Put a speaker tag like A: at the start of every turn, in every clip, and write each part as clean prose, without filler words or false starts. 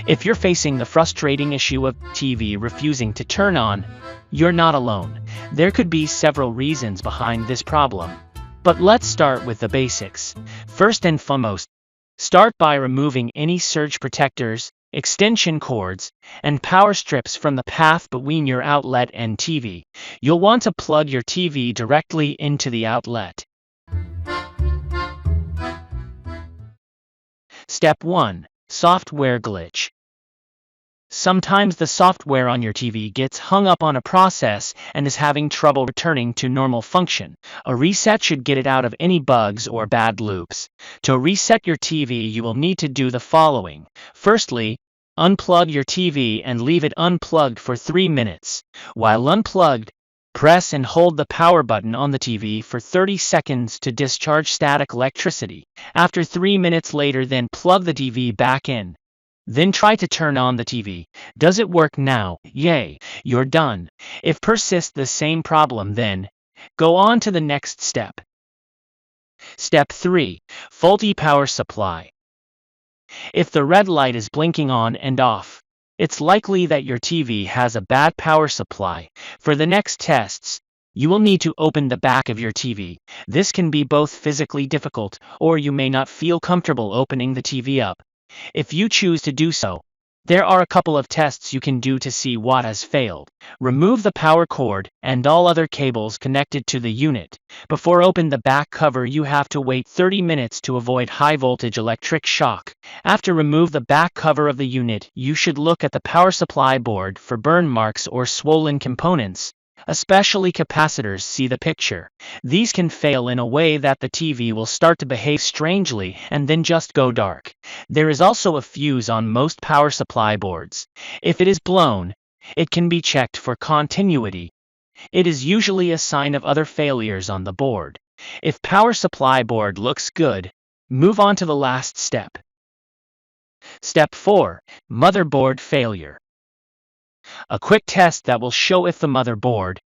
A: If you're facing the frustrating issue of TV refusing to turn on, you're not alone. There could be several reasons behind this problem. But let's start with the basics. First and foremost, start by removing any surge protectors, extension cords, and power strips from the path between your outlet and TV. You'll want to plug your TV directly into the outlet. Step 1. Software glitch. Sometimes the software on your TV gets hung up on a process and is having trouble returning to normal function. A reset should get it out of any bugs or bad loops. To reset your TV, you will need to do the following. Firstly, unplug your TV and leave it unplugged for 3 minutes. While unplugged, press and hold the power button on the TV for 30 seconds to discharge static electricity. After 3 minutes later, then plug the TV back in. Then try to turn on the TV. Does it work now? Yay, you're done. If persists the same problem, then go on to the next step. Step 3. Faulty power supply. If the red light is blinking on and off, it's likely that your TV has a bad power supply. For the next tests, you will need to open the back of your TV. This can be both physically difficult, or you may not feel comfortable opening the TV up. If you choose to do so, there are a couple of tests you can do to see what has failed. Remove the power cord and all other cables connected to the unit. Before opening the back cover, you have to wait 30 minutes to avoid high voltage electric shock. After remove the back cover of the unit, you should look at the power supply board for burn marks or swollen components. Especially capacitors, see the picture. These can fail in a way that the TV will start to behave strangely and then just go dark. There is also a fuse on most power supply boards. If it is blown, it can be checked for continuity. It is usually a sign of other failures on the board. If power supply board looks good, move on to the last step. Step 4. Motherboard failure. A quick test that will show if the motherboard,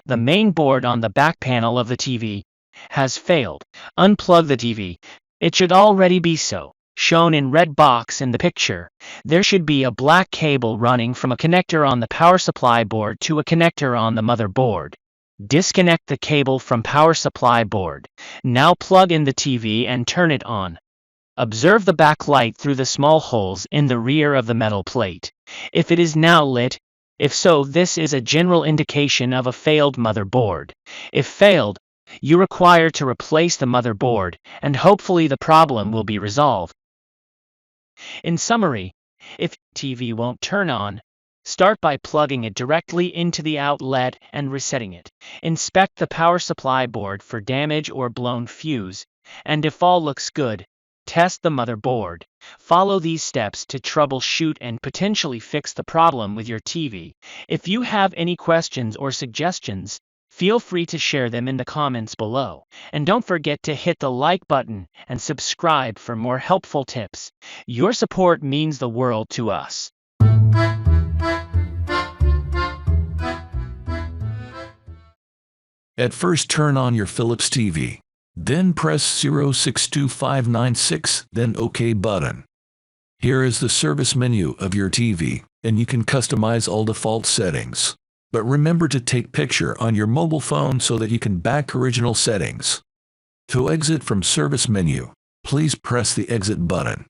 A: the main board on the back panel of the TV, has failed. Unplug the TV. It should already be so. Shown in red box in the picture, there should be a black cable running from a connector on the power supply board to a connector on the motherboard. Disconnect the cable from power supply board. Now plug in the TV and turn it on. Observe the backlight through the small holes in the rear of the metal plate. If it is now lit, if so, this is a general indication of a failed motherboard. If failed, you require to replace the motherboard, and hopefully the problem will be resolved. In summary, if TV won't turn on, start by plugging it directly into the outlet and resetting it. Inspect the power supply board for damage or blown fuse, and if all looks good, test the motherboard. Follow these steps to troubleshoot and potentially fix the problem with your TV. If you have any questions or suggestions, feel free to share them in the comments below. And don't forget to hit the like button and subscribe for more helpful tips. Your support means the world to us.
B: At first, turn on your Philips TV. Then press 062596, then OK button. Here is the service menu of your TV, and you can customize all default settings. But remember to take picture on your mobile phone so that you can back original settings. To exit from service menu, please press the exit button.